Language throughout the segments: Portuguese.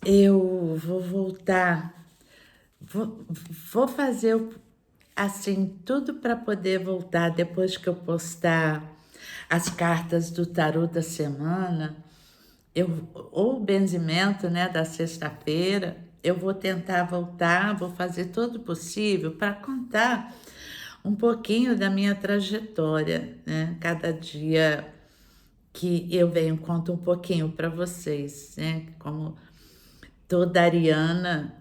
Eu vou voltar, vou fazer assim tudo para poder voltar depois que eu postar as cartas do tarô da semana. Ou o benzimento, né, da sexta-feira, eu vou tentar voltar, vou fazer todo o possível para contar um pouquinho da minha trajetória, né? Cada dia que eu venho, conto um pouquinho para vocês, né? Como toda ariana,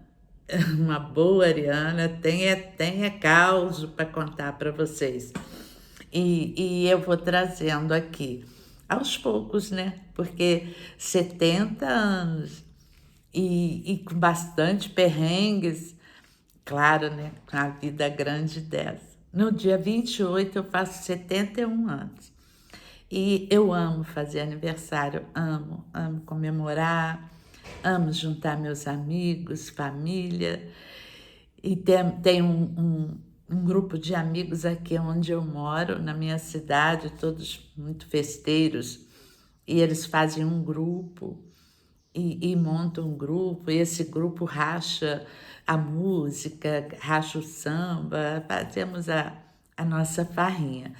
uma boa ariana, tem caos para contar para vocês. E eu vou trazendo aqui, aos poucos, né? Porque 70 anos e com bastante perrengues, claro, né? Com a vida grande dessa. No dia 28 eu faço 71 anos. E eu amo fazer aniversário, amo comemorar, amo juntar meus amigos, família. E tem um grupo de amigos aqui onde eu moro, na minha cidade, todos muito festeiros. E eles fazem um grupo e montam um grupo, e esse grupo racha a música, racha o samba, fazemos a nossa farrinha.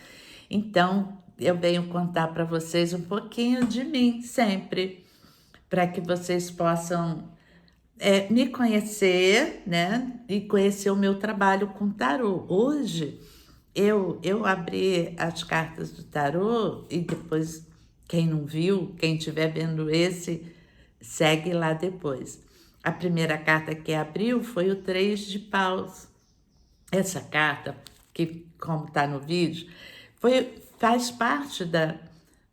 Então, eu venho contar para vocês um pouquinho de mim sempre, para que vocês possam me conhecer, né? E conhecer o meu trabalho com tarô. Hoje, eu abri as cartas do tarô e depois, quem não viu, quem estiver vendo esse, segue lá depois. A primeira carta que abriu foi o Três de Paus. Essa carta, que como está no vídeo, faz parte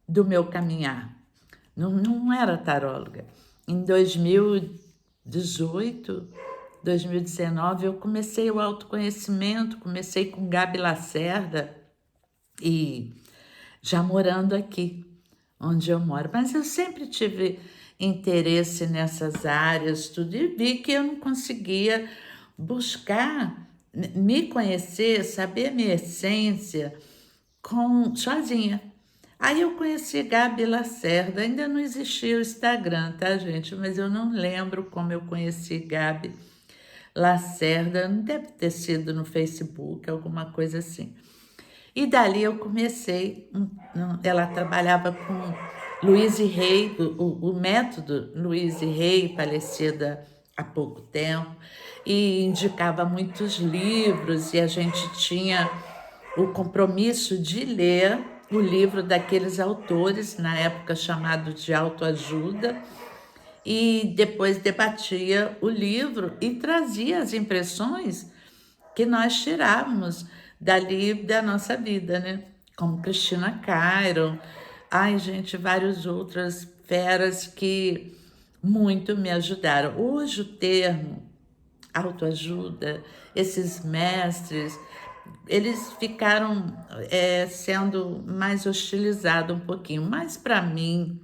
do meu caminhar. Não era taróloga. Em 2018, 2019, eu comecei o autoconhecimento, comecei com Gabi Lacerda e já morando aqui, onde eu moro. Mas eu sempre tive interesse nessas áreas, tudo, e vi que eu não conseguia buscar me conhecer, saber a minha essência sozinha. Aí eu conheci Gabi Lacerda, ainda não existia o Instagram, tá, gente? Mas eu não lembro como eu conheci Gabi Lacerda, não deve ter sido no Facebook, alguma coisa assim. E dali eu comecei, ela trabalhava com Louise Hay, o método Louise Hay, falecida há pouco tempo, e indicava muitos livros, e a gente tinha o compromisso de ler o livro daqueles autores, na época chamado de autoajuda, e depois debatia o livro e trazia as impressões que nós tirávamos dali da nossa vida, né? Como Cristina Cairon, ai gente, várias outras feras que muito me ajudaram. Hoje o termo autoajuda, esses mestres, eles ficaram sendo mais hostilizados um pouquinho, mas para minha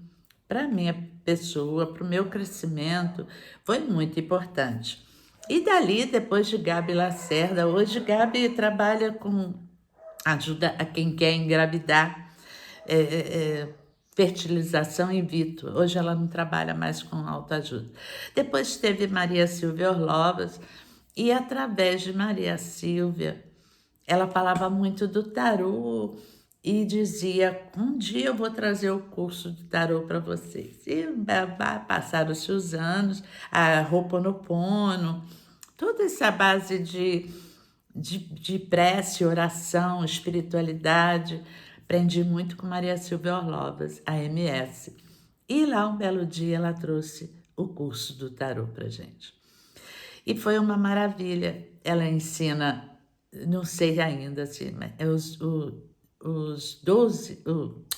pessoa, para o meu crescimento, foi muito importante. E dali, depois de Gabi Lacerda, hoje Gabi trabalha com ajuda a quem quer engravidar, é, é, fertilização in vitro. Hoje ela não trabalha mais com autoajuda. Depois teve Maria Silvia Orlovas, e através de Maria Silvia, ela falava muito do tarô e dizia: um dia eu vou trazer o curso de tarô para vocês. E passaram-se os anos, a Ho'oponopono, toda essa base de prece, oração, espiritualidade. Aprendi muito com Maria Silvia Orlovas, a MS. E lá um belo dia ela trouxe o curso do tarô para gente. E foi uma maravilha. Ela ensina, não sei ainda, assim, mas é os 12,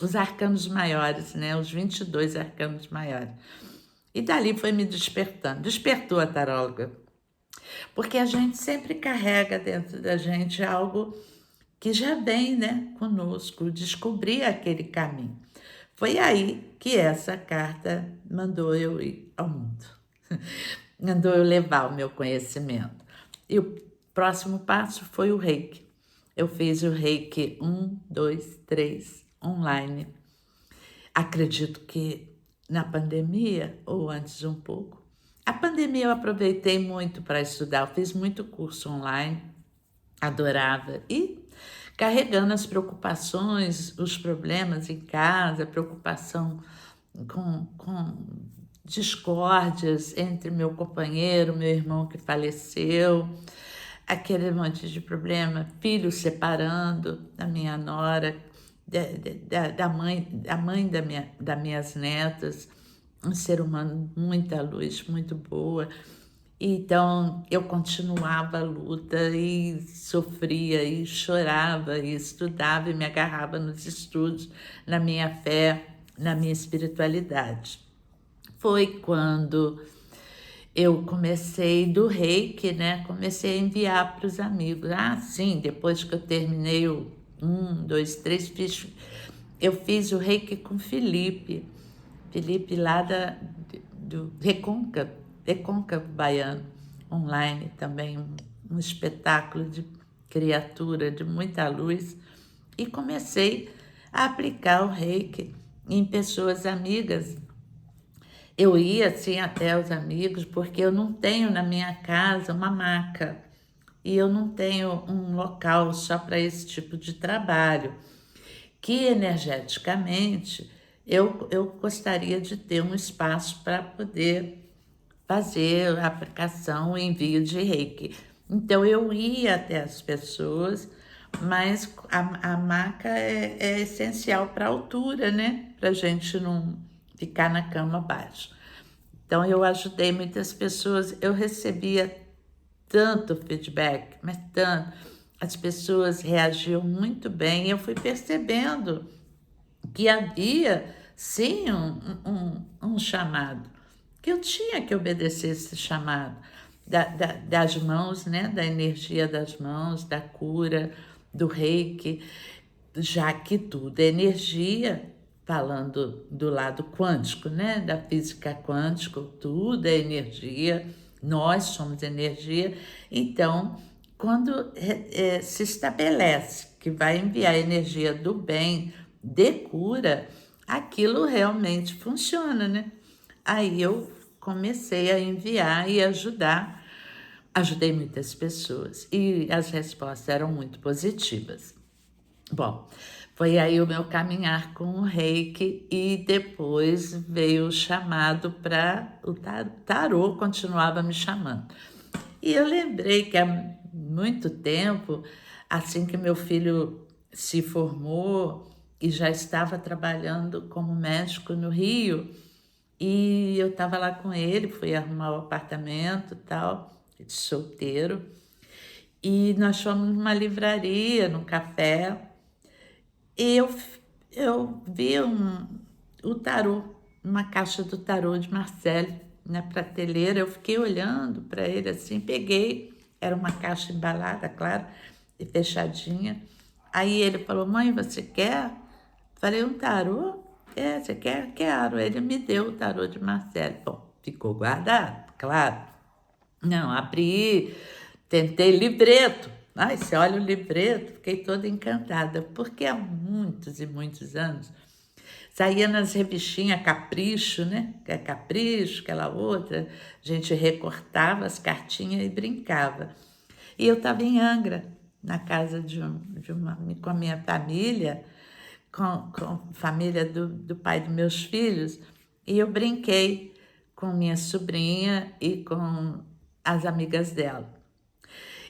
os arcanos maiores, né? Os 22 arcanos maiores. E dali foi me despertando. Despertou a taróloga. Porque a gente sempre carrega dentro da gente algo que já vem, né, conosco, descobrir aquele caminho. Foi aí que essa carta mandou eu ir ao mundo. Mandou eu levar o meu conhecimento. E o próximo passo foi o reiki. Eu fiz o reiki 1, 2, 3 online. Acredito que na pandemia, ou antes um pouco, A pandemia eu aproveitei muito para estudar, eu fiz muito curso online, adorava, e carregando as preocupações, os problemas em casa, preocupação com discórdias entre meu companheiro, meu irmão que faleceu, aquele monte de problema, filhos separando da minha nora, da mãe das minhas netas, um ser humano muita luz, muito boa. Então eu continuava a luta e sofria e chorava e estudava e me agarrava nos estudos, na minha fé, na minha espiritualidade. Foi quando eu comecei do reiki, né? Comecei a enviar para os amigos. Ah, sim, depois que eu terminei o 2, 3, eu fiz o reiki com Felipe. Felipe lá do Recôncavo Baiano, online também, um espetáculo de criatura de muita luz. E comecei a aplicar o reiki em pessoas amigas. Eu ia assim até os amigos, porque eu não tenho na minha casa uma maca e eu não tenho um local só para esse tipo de trabalho, que energeticamente eu gostaria de ter um espaço para poder fazer a aplicação, o envio de reiki. Então eu ia até as pessoas, mas a maca é essencial para a altura, né? Para a gente não ficar na cama baixa. Então eu ajudei muitas pessoas, eu recebia tanto feedback, mas tanto. As pessoas reagiam muito bem e eu fui percebendo que havia sim um chamado, que eu tinha que obedecer esse chamado das mãos, né? Da energia das mãos, da cura, do reiki, já que tudo é energia, falando do lado quântico, né? Da física quântica, tudo é energia, nós somos energia. Então, quando se estabelece que vai enviar energia do bem, de cura, aquilo realmente funciona, né? Aí eu comecei a enviar e ajudar, ajudei muitas pessoas e as respostas eram muito positivas. Bom, foi aí o meu caminhar com o reiki e depois veio o chamado para o tarô, continuava me chamando. E eu lembrei que há muito tempo, assim que meu filho se formou e já estava trabalhando como médico no Rio, e eu estava lá com ele, fui arrumar o apartamento e tal, de solteiro, e nós fomos numa livraria, num café, e eu vi o tarô, uma caixa do tarô de Marcele na prateleira. Eu fiquei olhando para ele assim, peguei, era uma caixa embalada, claro, e fechadinha. Aí ele falou: mãe, você quer? Falei: um tarô? É, você quer? Quero. Ele me deu o tarô de Marcele. Bom, ficou guardado, claro. Não, abri, tentei livreto. Ai, você olha o livreto, fiquei toda encantada, porque há muitos e muitos anos saía nas revistinhas Capricho, né? Que é Capricho, aquela outra, a gente recortava as cartinhas e brincava. E eu estava em Angra, na casa com a minha família, com a família do pai dos meus filhos, e eu brinquei com minha sobrinha e com as amigas dela.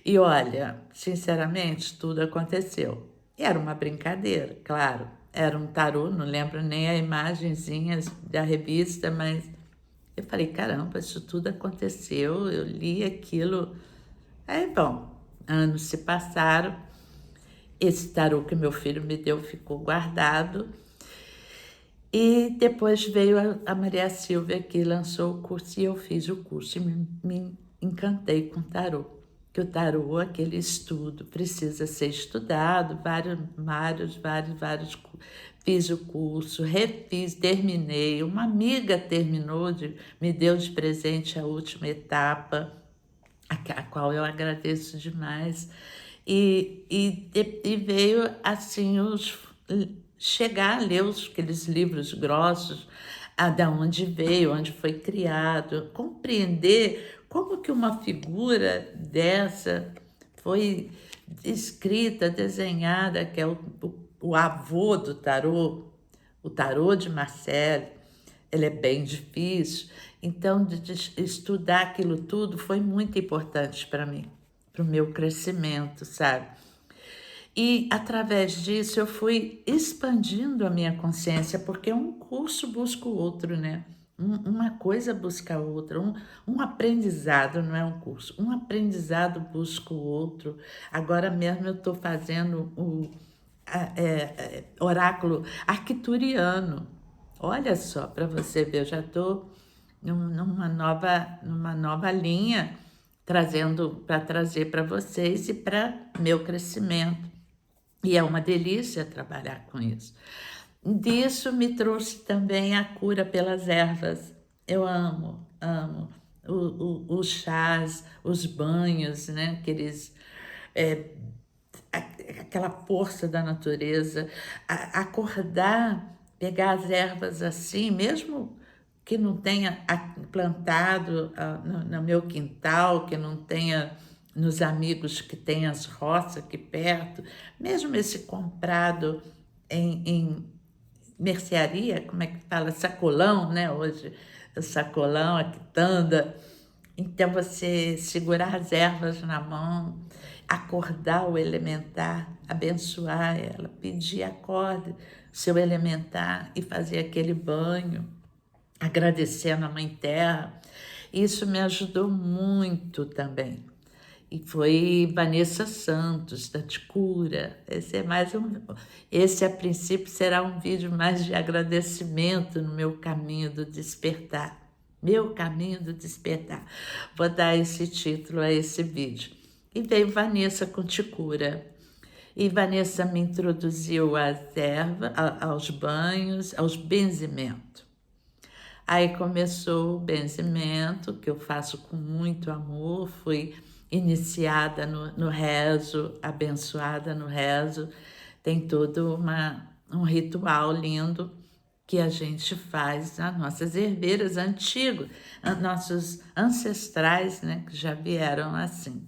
E olha, sinceramente, tudo aconteceu. Era uma brincadeira, claro. Era um tarô, não lembro nem a imagenzinhas da revista, mas eu falei: caramba, isso tudo aconteceu, eu li aquilo. Aí, bom, anos se passaram, esse tarô que meu filho me deu ficou guardado. E depois veio a Maria Silvia, que lançou o curso, e eu fiz o curso e me encantei com o tarô. Que o tarô, aquele estudo, precisa ser estudado, vários. Fiz o curso, refiz, terminei. Uma amiga terminou, me deu de presente a última etapa, a qual eu agradeço demais. E veio assim chegar a ler aqueles livros grossos, da onde veio, onde foi criado, compreender como que uma figura dessa foi escrita, desenhada, que é o avô do tarô, o tarô de Marcelle. Ele é bem difícil, então de estudar aquilo tudo foi muito importante para mim, para o meu crescimento, sabe? E através disso eu fui expandindo a minha consciência, porque um curso busca o outro, né? Uma coisa busca a outra, um aprendizado, não é um curso, um aprendizado busca o outro. Agora mesmo eu estou fazendo o oráculo arcturiano. Olha só, para você ver, eu já estou numa nova linha, trazendo para trazer para vocês e para meu crescimento. E é uma delícia trabalhar com isso. Disso me trouxe também a cura pelas ervas. Eu amo, amo os chás, os banhos, né? Aquela força da natureza. Acordar, pegar as ervas assim, mesmo que não tenha plantado no meu quintal, que não tenha nos amigos que têm as roças aqui perto, mesmo esse comprado em mercearia, como é que fala? Sacolão, né? Hoje, o sacolão, a quitanda. Então, você segurar as ervas na mão, acordar o elementar, abençoar ela, pedir acorde seu elementar e fazer aquele banho, agradecendo a Mãe Terra. Isso me ajudou muito também. E foi Vanessa Santos, da Ticura. Esse a princípio será um vídeo mais de agradecimento no meu caminho do despertar. Meu caminho do despertar. Vou dar esse título a esse vídeo. E veio Vanessa com Ticura. E Vanessa me introduziu às ervas, aos banhos, aos benzimentos. Aí começou o benzimento, que eu faço com muito amor, fui iniciada no rezo, abençoada no rezo. Tem todo um ritual lindo que a gente faz nas nossas herbeiras antigos, nossos ancestrais, né, que já vieram assim.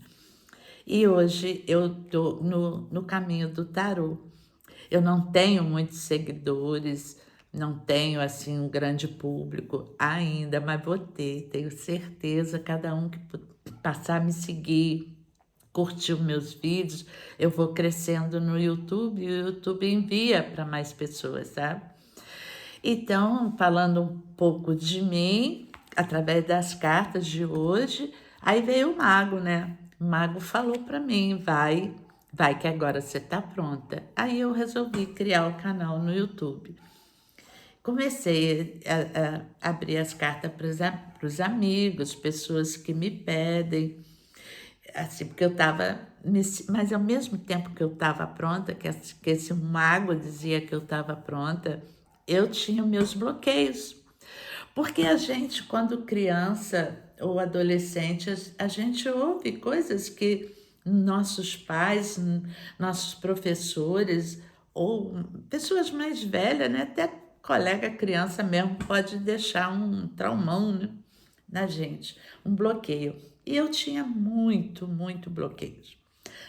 E hoje eu estou no caminho do tarô. Eu não tenho muitos seguidores, não tenho assim um grande público ainda, mas vou ter, tenho certeza. Cada um que passar a me seguir, curtir os meus vídeos, eu vou crescendo no YouTube e o YouTube envia para mais pessoas, sabe? Então, falando um pouco de mim, através das cartas de hoje, aí veio o mago, né? O mago falou para mim, vai que agora você tá pronta. Aí eu resolvi criar o canal no YouTube. Comecei a abrir as cartas para os amigos, pessoas que me pedem, assim, porque eu estava, mas ao mesmo tempo que eu estava pronta, que esse mago dizia que eu estava pronta, eu tinha meus bloqueios. Porque a gente, quando criança ou adolescente, a gente ouve coisas que nossos pais, nossos professores ou pessoas mais velhas, né? Até colega criança mesmo pode deixar um traumão, né, na gente, um bloqueio. E eu tinha muito bloqueios.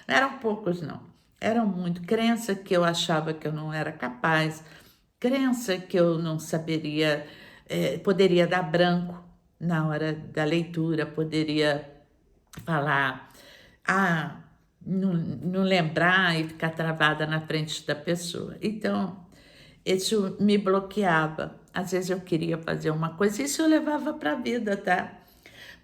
Não eram poucos, não. Eram muito. Crença que eu achava que eu não era capaz, crença que eu não saberia, poderia dar branco na hora da leitura, poderia falar, não lembrar e ficar travada na frente da pessoa. Então, isso me bloqueava. Às vezes eu queria fazer uma coisa, isso eu levava para a vida, tá?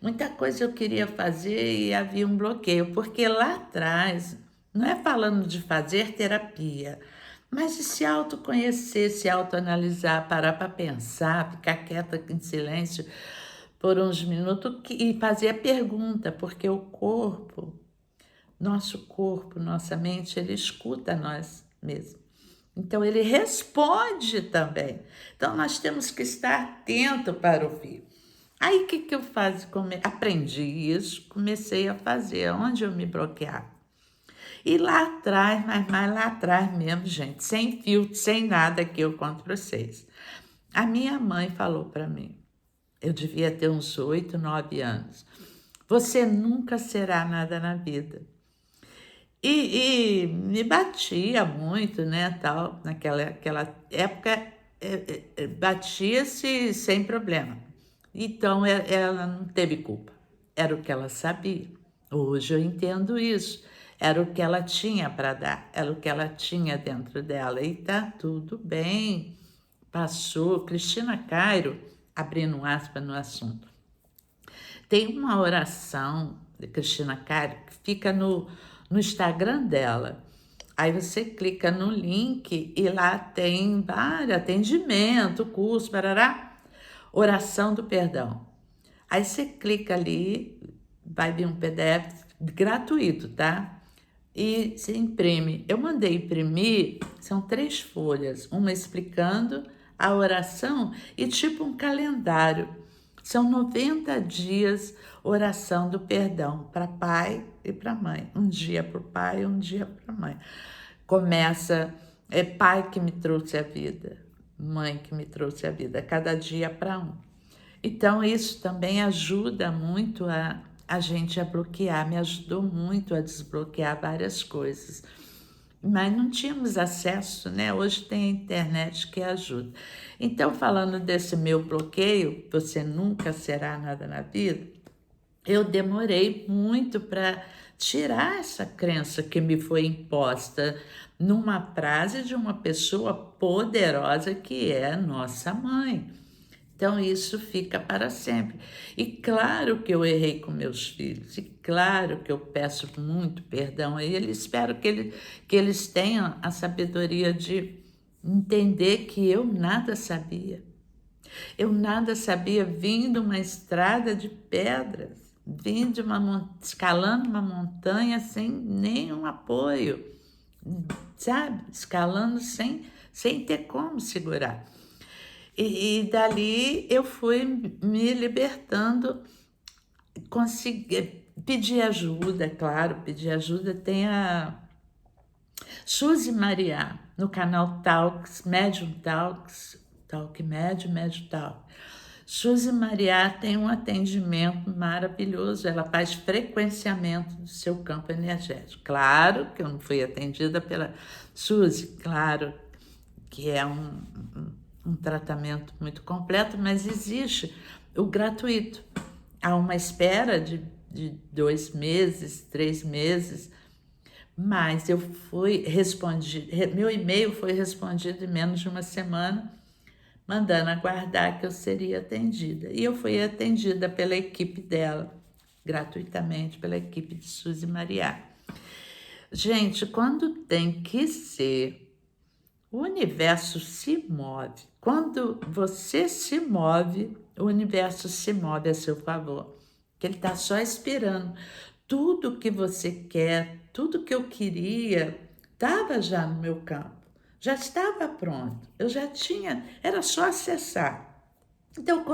Muita coisa eu queria fazer e havia um bloqueio, porque lá atrás, não é falando de fazer terapia, mas de se autoconhecer, se autoanalisar, parar para pensar, ficar quieta em silêncio por uns minutos e fazer a pergunta, porque o corpo, nosso corpo, nossa mente, ele escuta nós mesmos. Então, ele responde também. Então, nós temos que estar atento para ouvir. Aí, o que eu faço? Aprendi isso, comecei a fazer, onde eu me bloqueava. E lá atrás, mas mais lá atrás mesmo, gente, sem filtro, sem nada, que eu conto para vocês. A minha mãe falou para mim, eu devia ter uns 8, 9 anos, você nunca será nada na vida. E me batia muito, né, tal, aquela época, batia-se sem problema. Então, ela não teve culpa, era o que ela sabia. Hoje eu entendo isso, era o que ela tinha para dar, era o que ela tinha dentro dela, e tá tudo bem, passou. Cristina Cairo, abrindo um aspa no assunto, tem uma oração de Cristina Cairo que fica no Instagram dela. Aí você clica no link e lá tem vários atendimento, curso, parará, oração do perdão. Aí você clica ali, vai vir um PDF gratuito, tá? E você imprime. Eu mandei imprimir, são 3 folhas, uma explicando a oração e tipo um calendário. São 90 dias oração do perdão para pai e para mãe. Um dia para o pai, um dia para a mãe. Começa, é pai que me trouxe a vida, mãe que me trouxe a vida, cada dia para um. Então, isso também ajuda muito a gente a bloquear, me ajudou muito a desbloquear várias coisas. Mas não tínhamos acesso, né? Hoje tem a internet que ajuda. Então, falando desse meu bloqueio, você nunca será nada na vida, eu demorei muito para tirar essa crença que me foi imposta numa frase de uma pessoa poderosa que é nossa mãe. Então, isso fica para sempre. E claro que eu errei com meus filhos, e claro que eu peço muito perdão a eles, espero que eles tenham a sabedoria de entender que eu nada sabia. Eu nada sabia, vindo uma estrada de pedras, vindo escalando uma montanha sem nenhum apoio, sabe? Escalando sem ter como segurar. E dali eu fui me libertando, consegui pedir ajuda, claro, pedir ajuda. Tem a Suzy Maria no canal Talks, Medium Talks, Talk Medium, Medium Talk. Suzy Maria tem um atendimento maravilhoso, ela faz frequenciamento do seu campo energético. Claro que eu não fui atendida pela Suzy, claro que é um tratamento muito completo, mas existe o gratuito. Há uma espera de 2 meses, 3 meses, mas meu e-mail foi respondido em menos de uma semana, mandando aguardar que eu seria atendida. E eu fui atendida pela equipe dela, gratuitamente, pela equipe de Suzy Maria. Gente, quando tem que ser, o universo se move. Quando você se move, o universo se move a seu favor. Que ele está só esperando. Tudo que você quer, tudo que eu queria, estava já no meu campo. Já estava pronto. Eu já tinha, era só acessar. Então,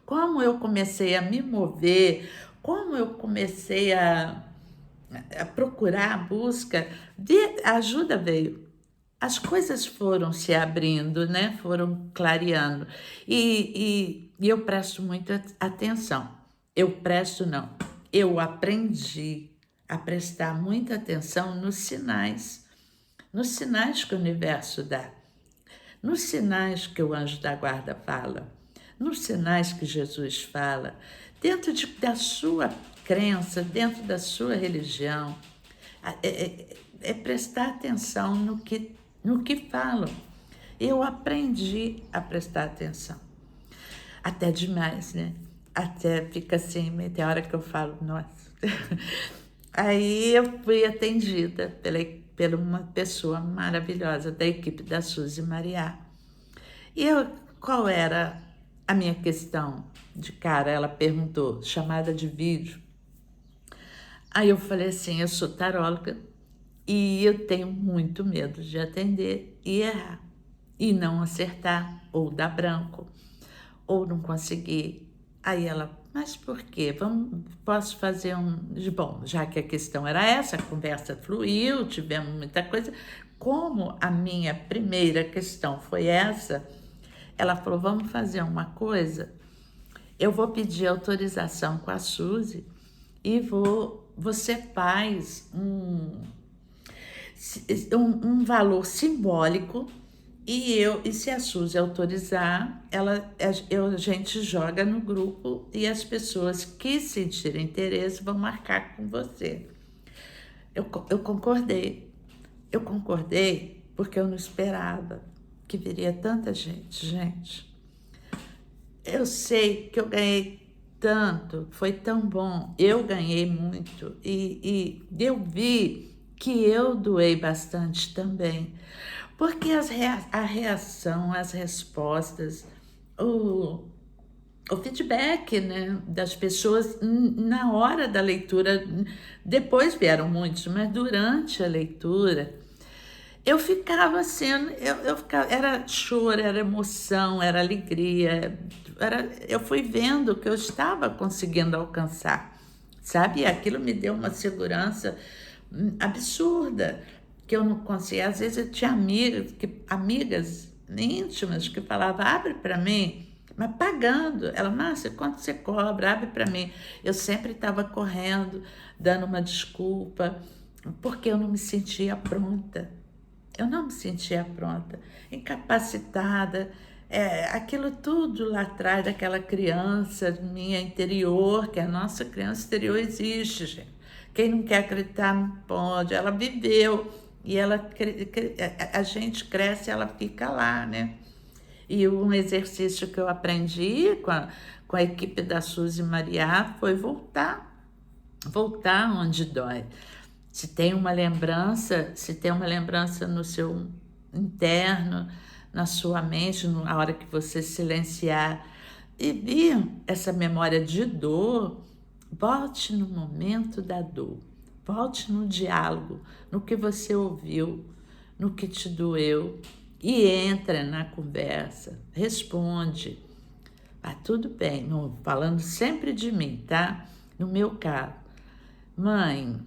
como eu comecei a me mover, como eu comecei a procurar a busca, a ajuda veio. As coisas foram se abrindo, né? Foram clareando. E eu presto muita atenção. Eu presto, não. Eu aprendi a prestar muita atenção nos sinais que o universo dá, nos sinais que o anjo da guarda fala, nos sinais que Jesus fala, dentro da sua crença, dentro da sua religião. É prestar atenção no que falam. Eu aprendi a prestar atenção. Até demais, né? Até fica assim, tem hora que eu falo, nossa. Aí eu fui atendida pela uma pessoa maravilhosa da equipe da Suzy Maria. E qual era a minha questão? De cara, ela perguntou, chamada de vídeo. Aí eu falei assim, eu sou taróloga e eu tenho muito medo de atender e errar. E não acertar, ou dar branco, ou não conseguir. Aí ela, mas por quê? Posso fazer Bom, já que a questão era essa, a conversa fluiu, tivemos muita coisa. Como a minha primeira questão foi essa, Ela falou, vamos fazer uma coisa, eu vou pedir autorização com a Suzy e você faz um valor simbólico e se a Suzy autorizar, a gente joga no grupo e as pessoas que sentirem interesse vão marcar com você. Eu concordei. Eu concordei porque eu não esperava que viria tanta gente. Gente, eu sei que eu ganhei tanto, foi tão bom, eu ganhei muito e eu vi que eu doei bastante também, porque a reação, as respostas, o feedback, né, das pessoas na hora da leitura, depois vieram muitos, mas durante a leitura, eu ficava assim, eu ficava, era choro, era emoção, era alegria, eu fui vendo que eu estava conseguindo alcançar, sabe? E aquilo me deu uma segurança absurda, que eu não conseguia. Às vezes eu tinha amigas íntimas que falavam, abre para mim, mas pagando. Ela, Márcia, quanto você cobra? Abre para mim. Eu sempre estava correndo, dando uma desculpa, porque eu não me sentia pronta. Eu não me sentia pronta, incapacitada, aquilo tudo lá atrás daquela criança minha interior, que a nossa criança interior existe, gente. Quem não quer acreditar não pode, ela viveu e a gente cresce, ela fica lá, né? E um exercício que eu aprendi com a equipe da Suzy Maria foi voltar onde dói. Se tem uma lembrança no seu interno, na sua mente, na hora que você silenciar e vir essa memória de dor, volte no momento da dor, volte no diálogo, no que você ouviu, no que te doeu e entra na conversa, responde. Ah, tudo bem, falando sempre de mim, tá? No meu caso, mãe,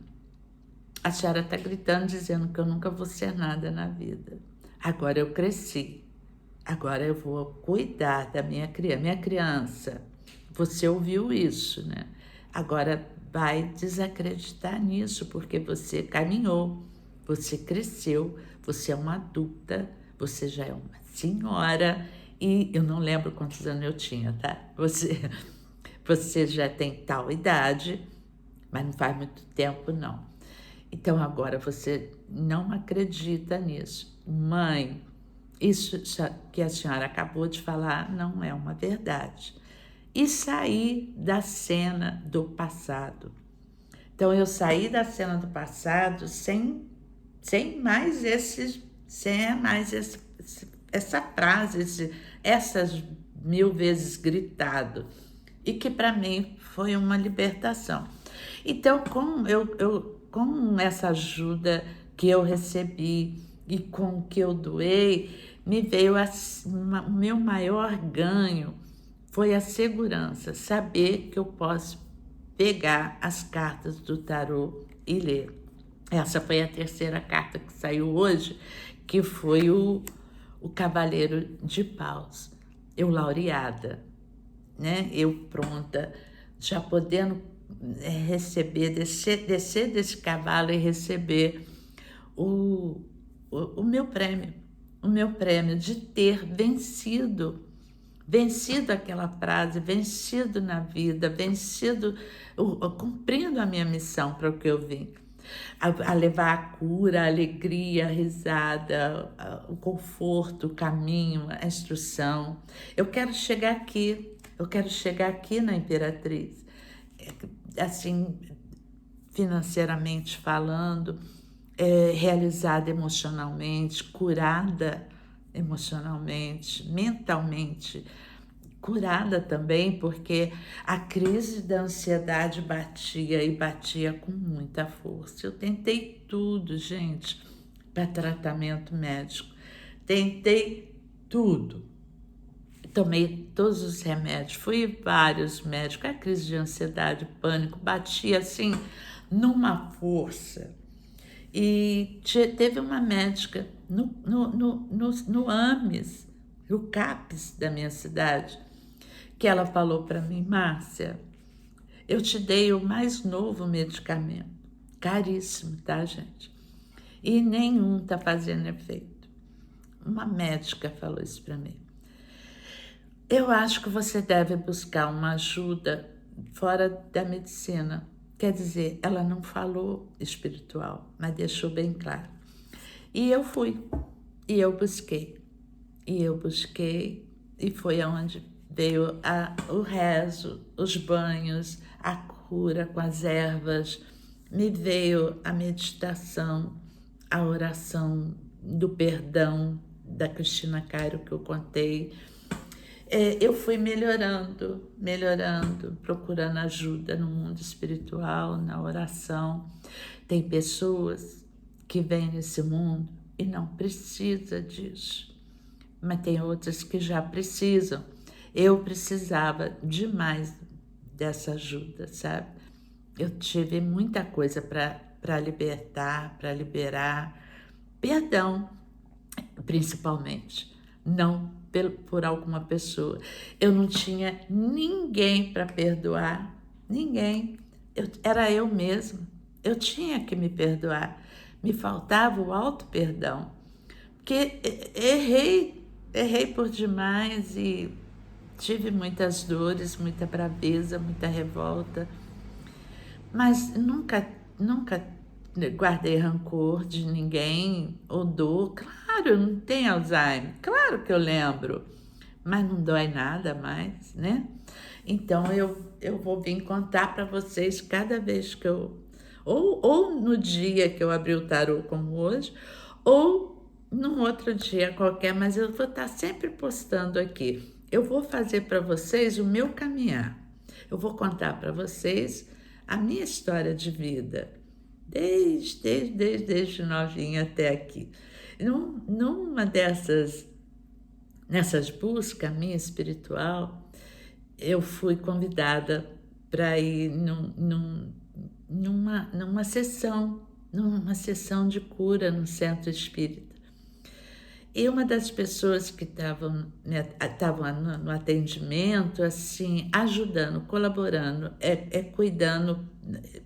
a senhora está gritando, dizendo que eu nunca vou ser nada na vida. Agora eu cresci. Agora eu vou cuidar da minha criança. Minha criança, você ouviu isso, né? Agora vai desacreditar nisso, porque você caminhou, você cresceu, você é uma adulta, você já é uma senhora, e eu não lembro quantos anos eu tinha, tá? Você já tem tal idade, mas não faz muito tempo, não. Então agora você não acredita nisso. Mãe, isso que a senhora acabou de falar não é uma verdade. E sair da cena do passado. Então eu saí da cena do passado sem mais essa frase, essas 1000 vezes gritado. E que para mim foi uma libertação. Então, com essa ajuda que eu recebi e com o que eu doei, me veio o meu maior ganho foi a segurança, saber que eu posso pegar as cartas do tarô e ler. Essa foi a terceira carta que saiu hoje, que foi o Cavaleiro de Paus. Eu laureada, né? Eu pronta, já podendo descer desse cavalo e receber o meu prêmio de ter vencido aquela frase, vencido na vida, cumprindo a minha missão para o que eu vim. A levar a cura, a alegria, a risada, o conforto, o caminho, a instrução. Eu quero chegar aqui na Imperatriz, assim, financeiramente falando, realizada emocionalmente, curada emocionalmente, mentalmente, curada também, porque a crise da ansiedade batia com muita força. Eu tentei tudo, gente, para tratamento médico. Tentei tudo. Tomei todos os remédios, fui em vários médicos. A crise de ansiedade, pânico, batia assim, numa força. E teve uma médica no AMES, o CAPS da minha cidade, que ela falou para mim: Márcia, eu te dei o mais novo medicamento, caríssimo, tá, gente? E nenhum tá fazendo efeito. Uma médica falou isso para mim. Eu acho que você deve buscar uma ajuda fora da medicina. Quer dizer, ela não falou espiritual, mas deixou bem claro. E eu fui, e eu busquei, e foi onde veio o rezo, os banhos, a cura com as ervas, me veio a meditação, a oração do perdão da Cristina Cairo que eu contei. Eu fui melhorando, procurando ajuda no mundo espiritual, na oração. Tem pessoas que vêm nesse mundo e não precisa disso, mas tem outras que já precisam. Eu precisava demais dessa ajuda, sabe? Eu tive muita coisa para libertar, para liberar. Perdão, principalmente, não por alguma pessoa. Eu não tinha ninguém para perdoar, ninguém. Era eu mesma. Eu tinha que me perdoar. Me faltava o auto-perdão. Porque errei por demais e tive muitas dores, muita braveza, muita revolta. Mas nunca guardei rancor de ninguém ou dor. Claro, eu não tenho Alzheimer. Claro que eu lembro. Mas não dói nada mais, né? Então eu vou vir contar para vocês cada vez que eu... Ou no dia que eu abri o tarô como hoje, ou num outro dia qualquer, mas eu vou estar sempre postando aqui. Eu vou fazer para vocês o meu caminhar. Eu vou contar para vocês a minha história de vida, desde novinha até aqui. Numa nessas buscas minha espiritual, eu fui convidada para ir numa sessão de cura no centro espírita. E uma das pessoas que estavam no atendimento, assim, ajudando, colaborando, cuidando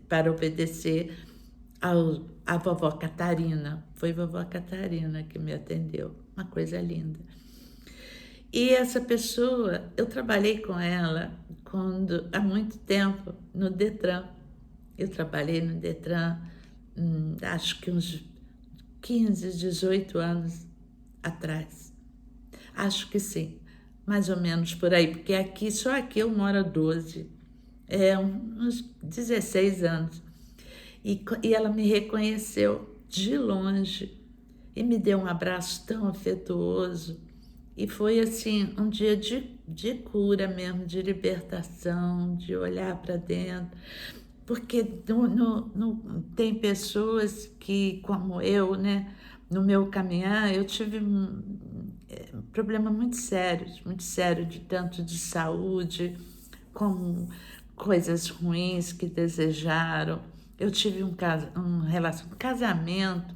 para obedecer à vovó Catarina. Foi a vovó Catarina que me atendeu, uma coisa linda. E essa pessoa, eu trabalhei com ela há muito tempo no Detran. Eu trabalhei no Detran, acho que uns 15, 18 anos atrás. Acho que sim, mais ou menos por aí, porque só aqui eu moro há 12, uns 16 anos. E ela me reconheceu de longe e me deu um abraço tão afetuoso. E foi assim, um dia de cura mesmo, de libertação, de olhar para dentro. Porque tem pessoas que, como eu, né, no meu caminhar, eu tive um problema muito sério, tanto de saúde, como coisas ruins que desejaram. Eu tive um casamento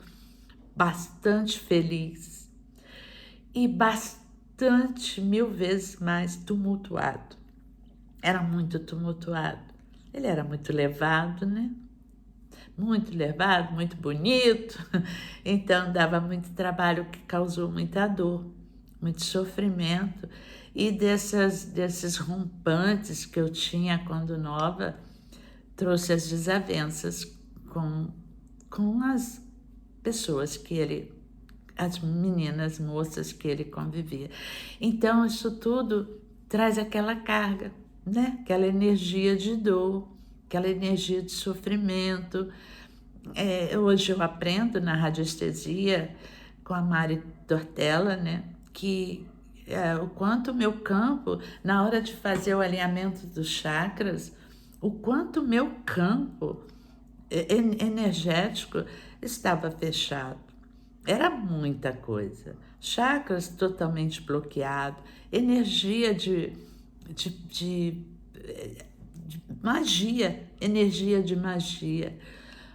bastante feliz e bastante, 1000 vezes mais tumultuado. Era muito tumultuado. Ele era muito levado, né? Muito levado, muito bonito. Então dava muito trabalho, que causou muita dor, muito sofrimento. E desses rompantes que eu tinha quando nova, trouxe as desavenças com as pessoas as meninas, moças que ele convivia. Então, isso tudo traz aquela carga, né? Aquela energia de dor, aquela energia de sofrimento. Hoje eu aprendo na radiestesia com a Mari Tortella, né? Que o quanto o meu campo, na hora de fazer o alinhamento dos chakras, o quanto o meu campo energético estava fechado. Era muita coisa. Chakras totalmente bloqueados, energia de magia, energia de magia,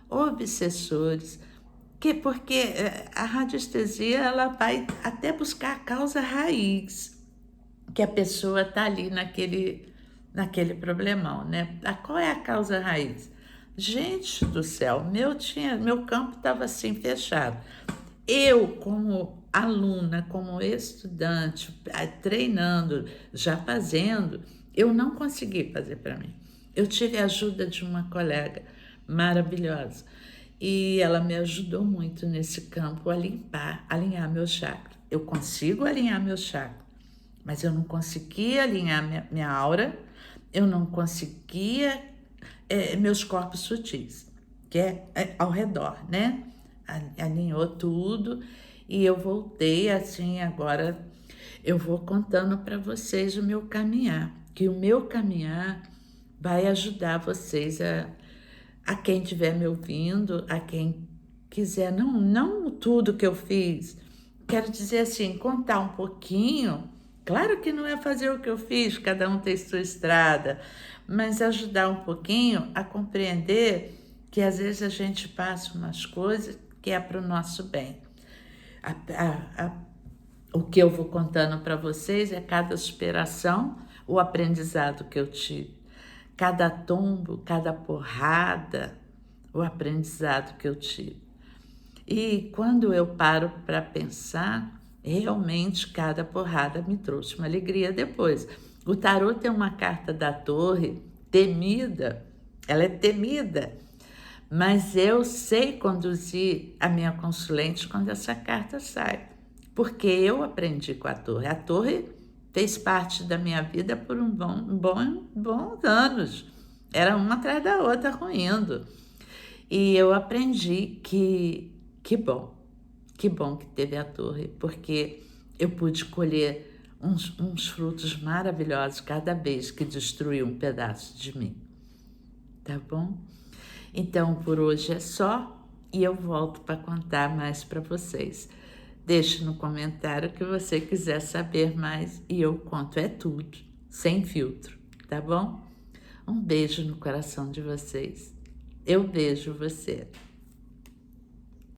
obsessores Porque a radiestesia ela vai até buscar a causa raiz, que a pessoa está ali naquele problemão, né? Qual é a causa raiz? Gente do céu, meu campo estava assim fechado. Eu, como aluna, como estudante, treinando, já fazendo, eu não consegui fazer para mim. Eu tive a ajuda de uma colega maravilhosa e ela me ajudou muito nesse campo a alinhar meu chakra. Eu consigo alinhar meu chakra, mas eu não conseguia alinhar minha aura, eu não conseguia meus corpos sutis, que é ao redor, né? Alinhou tudo e eu voltei assim. Agora eu vou contando para vocês o meu caminhar, que o meu caminhar vai ajudar vocês a quem estiver me ouvindo, a quem quiser, não tudo que eu fiz, quero dizer assim, contar um pouquinho. Claro que não é fazer o que eu fiz, cada um tem sua estrada, mas ajudar um pouquinho a compreender que às vezes a gente passa umas coisas que é para o nosso bem. O que eu vou contando para vocês é cada superação, o aprendizado que eu tive. Cada tombo, cada porrada, o aprendizado que eu tive. E quando eu paro para pensar, realmente cada porrada me trouxe uma alegria depois. O tarô tem uma carta da torre temida, ela é temida, mas eu sei conduzir a minha consulente quando essa carta sai, porque eu aprendi com a torre. A torre fez parte da minha vida por bons anos. Era uma atrás da outra ruindo. E eu aprendi que bom que teve a torre, porque eu pude colher uns frutos maravilhosos cada vez que destruiu um pedaço de mim. Tá bom? Então, por hoje é só e eu volto para contar mais para vocês. Deixe no comentário o que você quiser saber mais e eu conto tudo, sem filtro, tá bom? Um beijo no coração de vocês. Eu vejo você.